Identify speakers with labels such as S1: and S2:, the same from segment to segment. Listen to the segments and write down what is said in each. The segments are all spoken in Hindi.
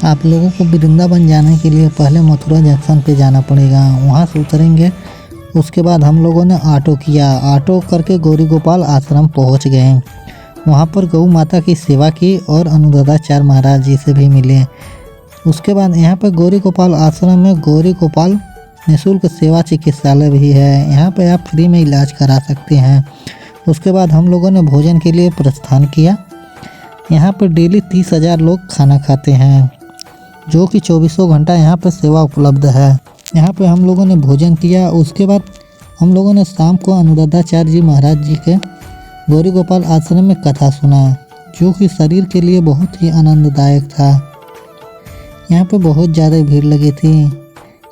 S1: आप लोगों को वृंदावन जाने के लिए पहले मथुरा जंक्शन पे जाना पड़ेगा, वहाँ से उतरेंगे। उसके बाद हम लोगों ने ऑटो किया, ऑटो करके गौरी गोपाल आश्रम पहुँच गए। वहाँ पर गौ माता की सेवा की और अनुराधाचार्य महाराज जी से भी मिले। उसके बाद यहाँ पर गौरी गोपाल आश्रम में गौरी गोपाल निःशुल्क सेवा चिकित्सालय भी है, यहाँ पर आप फ्री में इलाज करा सकते हैं। उसके बाद हम लोगों ने भोजन के लिए प्रस्थान किया। यहाँ पर डेली 30,000 लोग खाना खाते हैं, जो कि 24 घंटा यहाँ पर सेवा उपलब्ध है। यहाँ पे हम लोगों ने भोजन किया। उसके बाद हम लोगों ने शाम को अनुराधाचार्य जी महाराज जी के गौरी गोपाल आश्रम में कथा सुना, जो कि शरीर के लिए बहुत ही आनंददायक था। यहाँ पे बहुत ज़्यादा भीड़ लगी थी।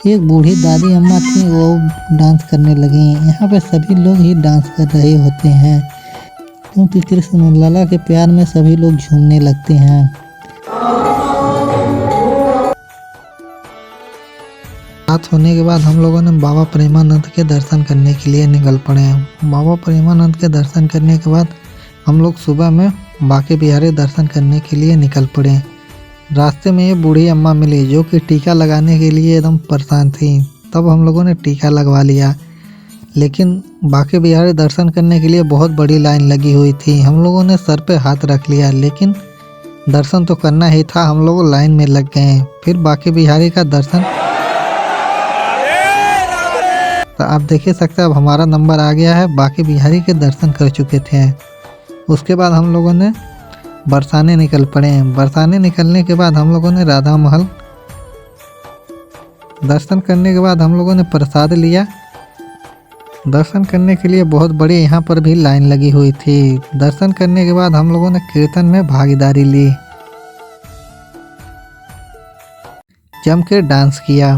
S1: एक बूढ़ी दादी अम्मा थी, वो डांस करने लगी। यहाँ पे सभी लोग ही डांस कर रहे होते हैं, क्योंकि कृष्ण लला के प्यार में सभी लोग झूमने लगते हैं। रात होने के बाद हम लोगों ने बाबा प्रेमानंद के दर्शन करने के लिए निकल पड़े। बाबा प्रेमानंद के दर्शन करने के बाद हम लोग सुबह में बांके बिहारी दर्शन करने के लिए निकल पड़े। रास्ते में ये बूढ़ी अम्मा मिली, जो कि टीका लगाने के लिए एकदम परेशान थी। तब हम लोगों ने टीका लगवा लिया, लेकिन बांके बिहारी दर्शन करने के लिए बहुत बड़ी लाइन लगी हुई थी। हम लोगों ने सर पे हाथ रख लिया, लेकिन दर्शन तो करना ही था, हम लोग लाइन में लग गए। फिर बांके बिहारी का दर्शन, तो आप देख ही सकते हैं अब हमारा नंबर आ गया है। बांके बिहारी के दर्शन कर चुके थे। उसके बाद हम लोगों ने बरसाने निकल पड़े। बरसाने निकलने के बाद हम लोगों ने राधा महल दर्शन करने के बाद हम लोगों ने प्रसाद लिया। दर्शन करने के लिए बहुत बड़ी यहाँ पर भी लाइन लगी हुई थी। दर्शन करने के बाद हम लोगों ने कीर्तन में भागीदारी ली, जम के डांस किया।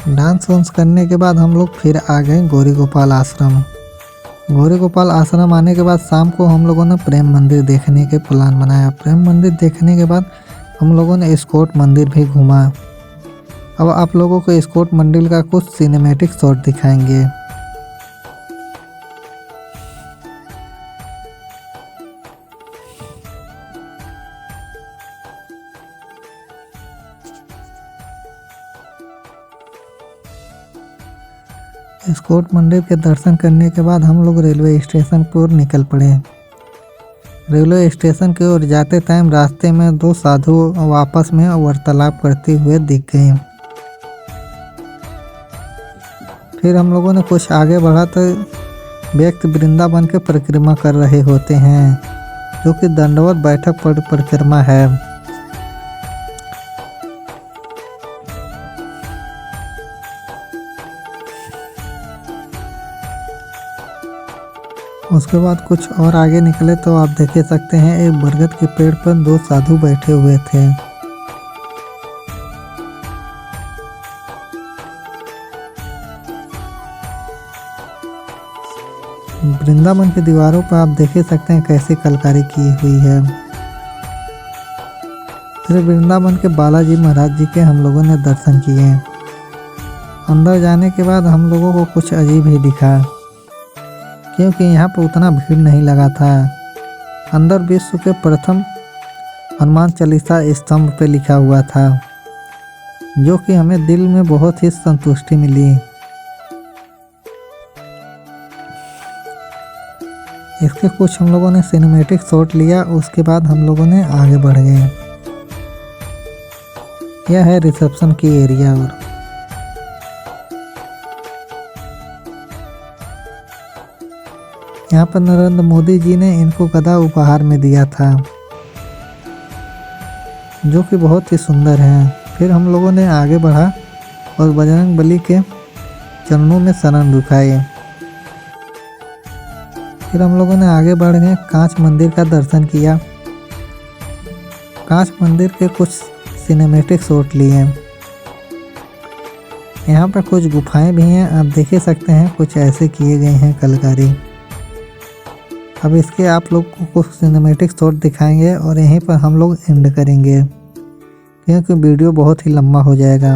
S1: डांस वांस करने के बाद हम लोग फिर आ गए गौरी गोपाल आश्रम। गौरी गोपाल आश्रम आने के बाद शाम को हम लोगों ने प्रेम मंदिर देखने के प्लान बनाया। प्रेम मंदिर देखने के बाद हम लोगों ने इस्कॉट मंदिर भी घूमा। अब आप लोगों को इस्कॉट मंदिर का कुछ सिनेमैटिक शॉट दिखाएंगे। इस्कॉट मंदिर के दर्शन करने के बाद हम लोग रेलवे स्टेशन की ओर निकल पड़े। रेलवे स्टेशन की ओर जाते टाइम रास्ते में 2 साधु आपस में वार्तालाप करते हुए दिख गए। फिर हम लोगों ने कुछ आगे बढ़ा तो व्यक्ति वृंदावन के परिक्रमा कर रहे होते हैं, जो कि दंडवत बैठक परिक्रमा है। उसके बाद कुछ और आगे निकले तो आप देख सकते हैं एक बरगद के पेड़ पर 2 साधु बैठे हुए थे। वृंदावन की दीवारों पर आप देख सकते हैं कैसी कलाकारी की हुई है। फिर वृंदावन के बालाजी महाराज जी के हम लोगों ने दर्शन किए। अंदर जाने के बाद हम लोगों को कुछ अजीब ही दिखा, क्योंकि यहाँ पर उतना भीड़ नहीं लगा था। अंदर विश्व के प्रथम हनुमान चालीसा स्तंभ पे लिखा हुआ था, जो कि हमें दिल में बहुत ही संतुष्टि मिली। इसके कुछ हम लोगों ने सिनेमैटिक शॉट लिया। उसके बाद हम लोगों ने आगे बढ़ गए। यह है रिसेप्शन की एरिया। और यहाँ पर नरेंद्र मोदी जी ने इनको गदा उपहार में दिया था, जो कि बहुत ही सुंदर है। फिर हम लोगों ने आगे बढ़ा और बजरंगबली के चरणों में शरण झुकाए। फिर हम लोगों ने आगे बढ़ गए, कांच मंदिर का दर्शन किया। कांच मंदिर के कुछ सिनेमैटिक शॉट लिए। यहाँ पर कुछ गुफाएं भी हैं, आप देख सकते हैं कुछ ऐसे किए गए हैं कलाकारी। अब इसके आप लोग को कुछ सिनेमैटिक शॉट दिखाएंगे और यहीं पर हम लोग एंड करेंगे, क्योंकि वीडियो बहुत ही लंबा हो जाएगा।